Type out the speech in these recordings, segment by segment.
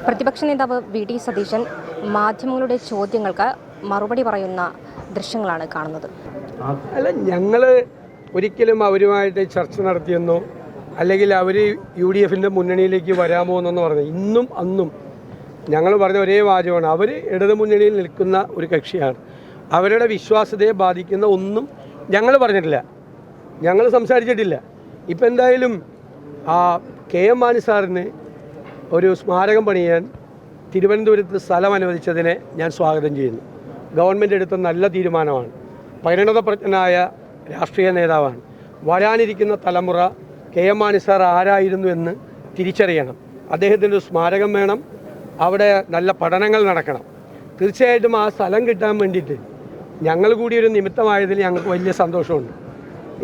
പ്രതിപക്ഷ നേതാവ് വി.ഡി. സതീശൻ മാധ്യമങ്ങളുടെ ചോദ്യങ്ങൾക്ക് മറുപടി പറയുന്ന ദൃശ്യങ്ങളാണ് കാണുന്നത്. അല്ല, ഞങ്ങൾ ഒരിക്കലും അവരുമായിട്ട് ചർച്ച നടത്തിയെന്നോ അല്ലെങ്കിൽ അവർ UDFൻ്റെ മുന്നണിയിലേക്ക് വരാമോ എന്നൊന്നും പറഞ്ഞു. ഇന്നും അന്നും ഞങ്ങൾ പറഞ്ഞ ഒരേ വാചകമാണ്, അവർ ഇടതു മുന്നണിയിൽ നിൽക്കുന്ന ഒരു കക്ഷിയാണ്. അവരുടെ വിശ്വാസ്യതയെ ബാധിക്കുന്ന ഒന്നും ഞങ്ങൾ പറഞ്ഞിട്ടില്ല, ഞങ്ങൾ സംസാരിച്ചിട്ടില്ല. ഇപ്പം എന്തായാലും KM മാണി സാറിന് ഒരു സ്മാരകം പണിയാൻ തിരുവനന്തപുരത്ത് സ്ഥലം അനുവദിച്ചതിനെ ഞാൻ സ്വാഗതം ചെയ്യുന്നു. ഗവൺമെൻറ് എടുത്ത നല്ല തീരുമാനമാണ്. പരിണതപ്രജ്ഞനായ രാഷ്ട്രീയ നേതാവാണ്. വരാനിരിക്കുന്ന തലമുറ KM മാണി സാർ ആരായിരുന്നു എന്ന് തിരിച്ചറിയണം. അദ്ദേഹത്തിൻ്റെ ഒരു സ്മാരകം വേണം, അവിടെ നല്ല പഠനങ്ങൾ നടക്കണം. തീർച്ചയായിട്ടും ആ സ്ഥലം കിട്ടാൻ വേണ്ടിയിട്ട് ഞങ്ങൾ കൂടി ഒരു നിമിത്തമായതിൽ ഞങ്ങൾക്ക് വലിയ സന്തോഷമുണ്ട്.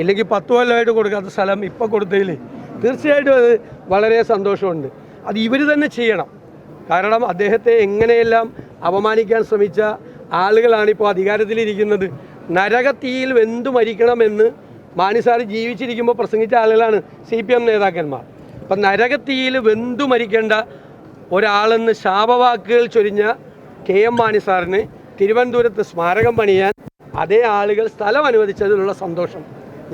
ഇല്ലെങ്കിൽ 10 കൊല്ലമായിട്ട് കൊടുക്കാത്ത സ്ഥലം ഇപ്പോൾ കൊടുത്തതിൽ തീർച്ചയായിട്ടും അത് വളരെ സന്തോഷമുണ്ട്. അത് ഇവർ തന്നെ ചെയ്യണം. കാരണം അദ്ദേഹത്തെ എങ്ങനെയെല്ലാം അപമാനിക്കാൻ ശ്രമിച്ച ആളുകളാണിപ്പോൾ അധികാരത്തിലിരിക്കുന്നത്. നരകത്തീയിൽ വെന്തു മരിക്കണമെന്ന് മാണി സാർ ജീവിച്ചിരിക്കുമ്പോൾ പ്രസംഗിച്ച ആളുകളാണ് CPM നേതാക്കന്മാർ. അപ്പം നരകത്തീയിൽ വെന്തു മരിക്കേണ്ട ഒരാളെന്ന് ശാപവാക്കുകൾ ചൊരിഞ്ഞ KM മാണി സാറിന് തിരുവനന്തപുരത്ത് സ്മാരകം പണിയാൻ അതേ ആളുകൾ സ്ഥലം അനുവദിച്ചതിലുള്ള സന്തോഷം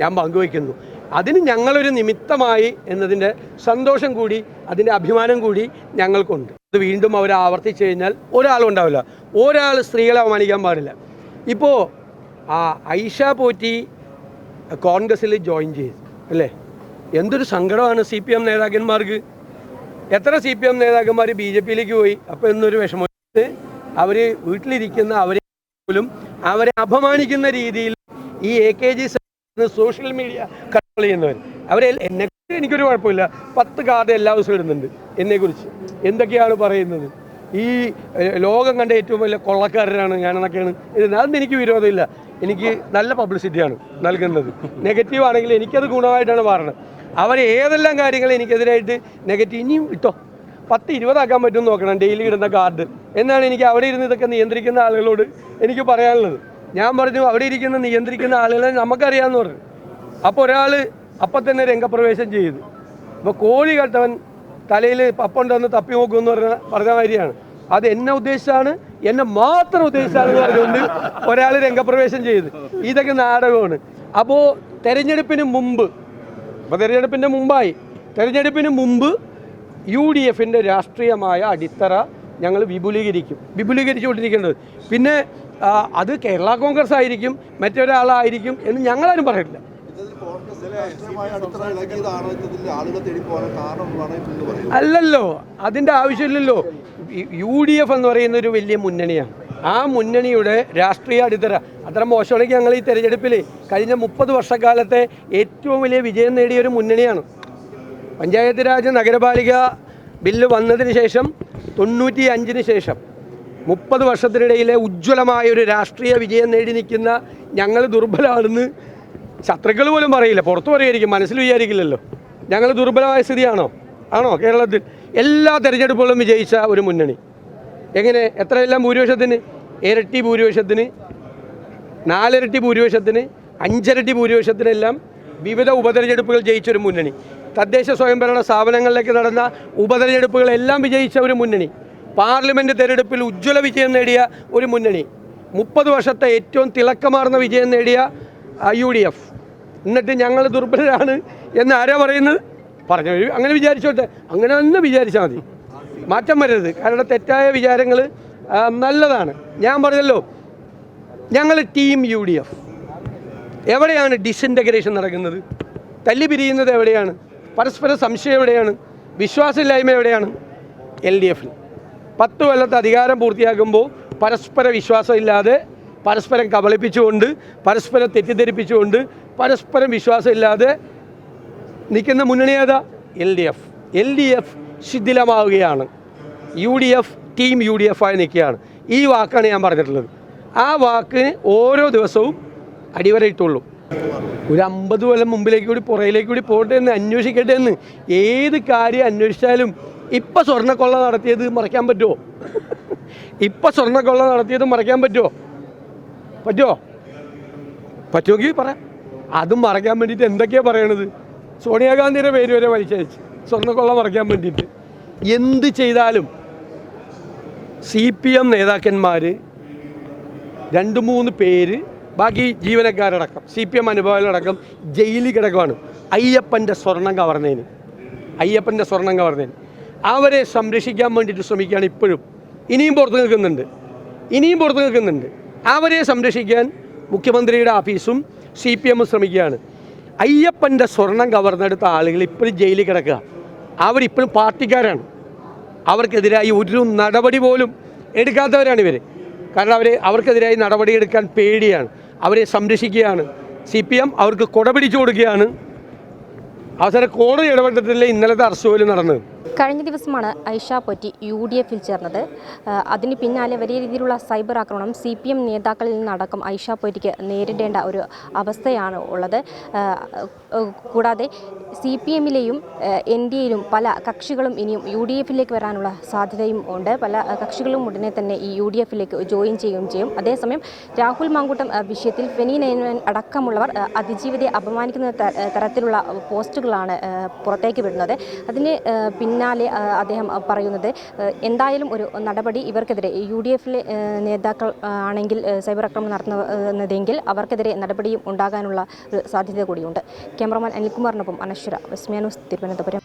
ഞാൻ പങ്കുവയ്ക്കുന്നു. അതിന് ഞങ്ങളൊരു നിമിത്തമായി എന്നതിൻ്റെ സന്തോഷം കൂടി അതിൻ്റെ അഭിമാനം കൂടി ഞങ്ങൾക്കുണ്ട്. അത് വീണ്ടും അവർ ആവർത്തിച്ചു കഴിഞ്ഞാൽ ഒരാളും ഉണ്ടാവില്ല. ഒരാൾ സ്ത്രീകളെ അപമാനിക്കാൻ പാടില്ല. ഇപ്പോൾ ഐഷ പോറ്റി കോൺഗ്രസ്സിൽ ജോയിൻ ചെയ്തു അല്ലേ? എന്തൊരു സങ്കടമാണ് CPM നേതാക്കന്മാർക്ക്. എത്ര CPM നേതാക്കന്മാർ BJPയിലേക്ക് പോയി. അപ്പോൾ എന്നൊരു വിഷമം, അവർ വീട്ടിലിരിക്കുന്ന അവരെ പോലും അവരെ അപമാനിക്കുന്ന രീതിയിൽ ഈ AKG സോഷ്യൽ മീഡിയ കൺട്രോൾ ചെയ്യുന്നവർ അവരെ എന്നെക്കുറിച്ച് എനിക്കൊരു കുഴപ്പമില്ല. 10 കാർഡ് എല്ലാ ദിവസവും ഇടുന്നുണ്ട് എന്നെക്കുറിച്ച്. എന്തൊക്കെയാണ് പറയുന്നത്? ഈ ലോകം കണ്ട ഏറ്റവും വലിയ കൊള്ളക്കാരനാണ് ഞാനെന്നൊക്കെയാണ് ഇത്. അതൊന്നും എനിക്ക് വിരോധമില്ല. എനിക്ക് നല്ല പബ്ലിസിറ്റിയാണ് നൽകുന്നത്. നെഗറ്റീവ് ആണെങ്കിൽ എനിക്കത് ഗുണമായിട്ടാണ് മാറുന്നത്. അവർ ഏതെല്ലാം കാര്യങ്ങൾ എനിക്കെതിരായിട്ട് നെഗറ്റീവ് ഇനിയും ഇട്ടോ 10-20 ആക്കാൻ പറ്റുമെന്ന് നോക്കണം ഡെയിലി ഇടുന്ന കാർഡ് എന്നാണ് എനിക്ക് അവിടെ ഇരുന്ന് ഇതൊക്കെ നിയന്ത്രിക്കുന്ന ആളുകളോട് എനിക്ക് പറയാനുള്ളത്. ഞാൻ പറഞ്ഞു, അവിടെ ഇരിക്കുന്ന നിയന്ത്രിക്കുന്ന ആളുകളെ നമുക്കറിയാമെന്ന് പറഞ്ഞു. അപ്പോൾ ഒരാൾ അപ്പം തന്നെ രംഗപ്രവേശം ചെയ്തു. അപ്പോൾ കോഴി കെട്ടവൻ തലയിൽ പപ്പുണ്ടെന്ന് തപ്പി നോക്കുമെന്ന് പറഞ്ഞ മാതിരിയാണ്. അത് എന്നെ ഉദ്ദേശിച്ചാണ്, എന്നെ മാത്രം ഉദ്ദേശിച്ചാണെന്ന് പറഞ്ഞുകൊണ്ട് ഒരാൾ രംഗപ്രവേശം ചെയ്ത്. ഇതൊക്കെ നാടകമാണ്. അപ്പോൾ തെരഞ്ഞെടുപ്പിന് മുമ്പ്, അപ്പോൾ തെരഞ്ഞെടുപ്പിന് മുമ്പ് UDFൻ്റെ രാഷ്ട്രീയമായ അടിത്തറ ഞങ്ങൾ വിപുലീകരിച്ചുകൊണ്ടിരിക്കേണ്ടത്. പിന്നെ അത് കേരള കോൺഗ്രസ് ആയിരിക്കും, മറ്റൊരാളായിരിക്കും എന്ന് ഞങ്ങളാരും പറയില്ല. അല്ലല്ലോ, അതിൻ്റെ ആവശ്യമില്ലല്ലോ. UDF എന്ന് പറയുന്ന ഒരു വലിയ മുന്നണിയാണ്. ആ മുന്നണിയുടെ രാഷ്ട്രീയ അടിത്തറ അത്ര മോശമാണെങ്കിൽ ഞങ്ങൾ ഈ തെരഞ്ഞെടുപ്പിൽ കഴിഞ്ഞ 30 വർഷക്കാലത്തെ ഏറ്റവും വലിയ വിജയം നേടിയ ഒരു മുന്നണിയാണ്. പഞ്ചായത്ത് രാജ് നഗരപാലിക ബില്ല് വന്നതിന് ശേഷം 95-ന് ശേഷം 30 വർഷത്തിനിടയിലെ ഉജ്ജ്വലമായ ഒരു രാഷ്ട്രീയ വിജയം നേടി നിൽക്കുന്ന ഞങ്ങൾ ദുർബലമാണെന്ന് ശത്രുക്കൾ പോലും പറയില്ല. പുറത്തു പറയുമായിരിക്കും, മനസ്സിൽ വിചാരിക്കില്ലല്ലോ. ഞങ്ങൾ ദുർബലമായ സ്ഥിതിയാണോ? കേരളത്തിൽ എല്ലാ തെരഞ്ഞെടുപ്പുകളും വിജയിച്ച ഒരു മുന്നണി. എങ്ങനെ? എത്രയെല്ലാം ഭൂരിപക്ഷത്തിന്? ഇരട്ടി ഭൂരിപക്ഷത്തിന്, 4 ഇരട്ടി ഭൂരിപക്ഷത്തിന്, 5 ഇരട്ടി ഭൂരിപക്ഷത്തിനെല്ലാം വിവിധ ഉപതെരഞ്ഞെടുപ്പുകൾ ജയിച്ചൊരു മുന്നണി. തദ്ദേശ സ്വയംഭരണ സ്ഥാപനങ്ങളിലേക്ക് നടന്ന ഉപതെരഞ്ഞെടുപ്പുകളെല്ലാം വിജയിച്ച ഒരു മുന്നണി. പാർലമെൻറ്റ് തെരഞ്ഞെടുപ്പിൽ ഉജ്ജ്വല വിജയം നേടിയ ഒരു മുന്നണി. 30 വർഷത്തെ ഏറ്റവും തിളക്കമാർന്ന വിജയം നേടിയ UDF. എന്നിട്ട് ഞങ്ങൾ ദുർബലരാണ് എന്ന് ആരാ പറയുന്നത്? പറഞ്ഞു അങ്ങനെ വിചാരിച്ചോട്ടെ, അങ്ങനെ തന്നെ വിചാരിച്ചാൽ മതി, മാറ്റം വരരുത്. കാരണം തെറ്റായ വിചാരങ്ങൾ നല്ലതാണ്. ഞാൻ പറഞ്ഞല്ലോ, ഞങ്ങൾ ടീം UDF. എവിടെയാണ് ഡിസിൻറ്റഗ്രേഷൻ നടക്കുന്നത്? തല്ലി പിരിയുന്നത് എവിടെയാണ്? പരസ്പര സംശയം എവിടെയാണ്? വിശ്വാസമില്ലായ്മ എവിടെയാണ്? LDFൽ 10 കൊല്ലത്തെ അധികാരം പൂർത്തിയാക്കുമ്പോൾ പരസ്പര വിശ്വാസമില്ലാതെ, പരസ്പരം കബളിപ്പിച്ചുകൊണ്ട്, പരസ്പരം തെറ്റിദ്ധരിപ്പിച്ചുകൊണ്ട്, പരസ്പരം വിശ്വാസമില്ലാതെ നിൽക്കുന്ന മുന്നണി ഏതാ? LDF ശിഥിലമാവുകയാണ്. UDF ടീം UDF ആയി നിൽക്കുകയാണ്. ഈ വാക്കാണ് ഞാൻ പറഞ്ഞിട്ടുള്ളത്. ആ വാക്കിന് ഓരോ ദിവസവും അടിവരയിട്ടുള്ളൂ. ഒരു 50 കൊല്ലം മുമ്പിലേക്ക് കൂടി പുറയിലേക്ക് കൂടി പോട്ടെ എന്ന് അന്വേഷിക്കട്ടെ എന്ന്. ഏത് കാര്യം അന്വേഷിച്ചാലും ഇപ്പം സ്വർണ്ണക്കൊള്ള നടത്തിയത് മറയ്ക്കാൻ പറ്റുമോ? പറ്റുമെങ്കിൽ പറയാം. അതും മറയ്ക്കാൻ വേണ്ടിയിട്ട് എന്തൊക്കെയാണ് പറയണത്? സോണിയാഗാന്ധിയുടെ പേര് വരെ വലിച്ചയച്ച് സ്വർണ്ണക്കൊള്ള മറയ്ക്കാൻ വേണ്ടിയിട്ട്. എന്ത് ചെയ്താലും CPM നേതാക്കന്മാർ 2-3 പേര് ബാക്കി ജീവനക്കാരടക്കം CPM അനുഭാവികളടക്കം ജയിലിൽ കിടക്കുവാണ് അയ്യപ്പൻ്റെ സ്വർണം കവർന്നതിന്. അവരെ സംരക്ഷിക്കാൻ വേണ്ടിയിട്ട് ശ്രമിക്കുകയാണ് ഇപ്പോഴും. ഇനിയും പുറത്ത് നിൽക്കുന്നുണ്ട്. അവരെ സംരക്ഷിക്കാൻ മുഖ്യമന്ത്രിയുടെ ഓഫീസും CPM ശ്രമിക്കുകയാണ്. അയ്യപ്പൻ്റെ സ്വർണം കവർന്നെടുത്ത ആളുകൾ ഇപ്പോഴും ജയിലിൽ കിടക്കുക. അവരിപ്പോഴും പാർട്ടിക്കാരാണ്. അവർക്കെതിരായി ഒരു നടപടി പോലും എടുക്കാത്തവരാണ് ഇവർ. കാരണം അവർക്കെതിരായി നടപടിയെടുക്കാൻ പേടിയാണ്. അവരെ സംരക്ഷിക്കുകയാണ് CPM. അവർക്ക് കൊട പിടിച്ചു കൊടുക്കുകയാണ്. അവസാനം കോടതി ഇടപെട്ടിട്ടില്ല ഇന്നലത്തെ അറസ്റ്റ് പോലും നടന്നത്. കഴിഞ്ഞ ദിവസമാണ് ഐഷ പോറ്റി UDFിൽ ചേർന്നത്. അതിന് പിന്നാലെ വലിയ രീതിയിലുള്ള സൈബർ ആക്രമണം CPM നേതാക്കളിൽ നിന്നടക്കം ഐഷ പോറ്റിക്ക് നേരിടേണ്ട ഒരു അവസ്ഥയാണ് ഉള്ളത്. കൂടാതെ CPMലെയും NDAയിലും പല കക്ഷികളും ഇനിയും UDFിലേക്ക് വരാനുള്ള സാധ്യതയും ഉണ്ട്. പല കക്ഷികളും ഉടനെ തന്നെ ഈ UDFിലേക്ക് ജോയിൻ ചെയ്യുകയും ചെയ്യും. അതേസമയം രാഹുൽ മാങ്കൂട്ടം വിഷയത്തിൽ ഫെനി നൈനാൻ അടക്കമുള്ളവർ അതിജീവിതയെ അപമാനിക്കുന്ന തരത്തിലുള്ള പോസ്റ്റുകളാണ് പുറത്തേക്ക് വിടുന്നത്. അതിന് പിന്നാലെ അദ്ദേഹം പറയുന്നത് എന്തായാലും ഒരു നടപടി ഇവർക്കെതിരെ UDFിലെ നേതാക്കൾ ആണെങ്കിൽ സൈബർ ആക്രമണം നടത്തുന്നതെങ്കിൽ അവർക്കെതിരെ നടപടിയും ഉണ്ടാകാനുള്ള സാധ്യത കൂടിയുണ്ട്. ക്യാമറമാൻ അനിൽകുമാറിനൊപ്പം അനശ്വര, വിസ്മയ ന്യൂസ്, തിരുവനന്തപുരം.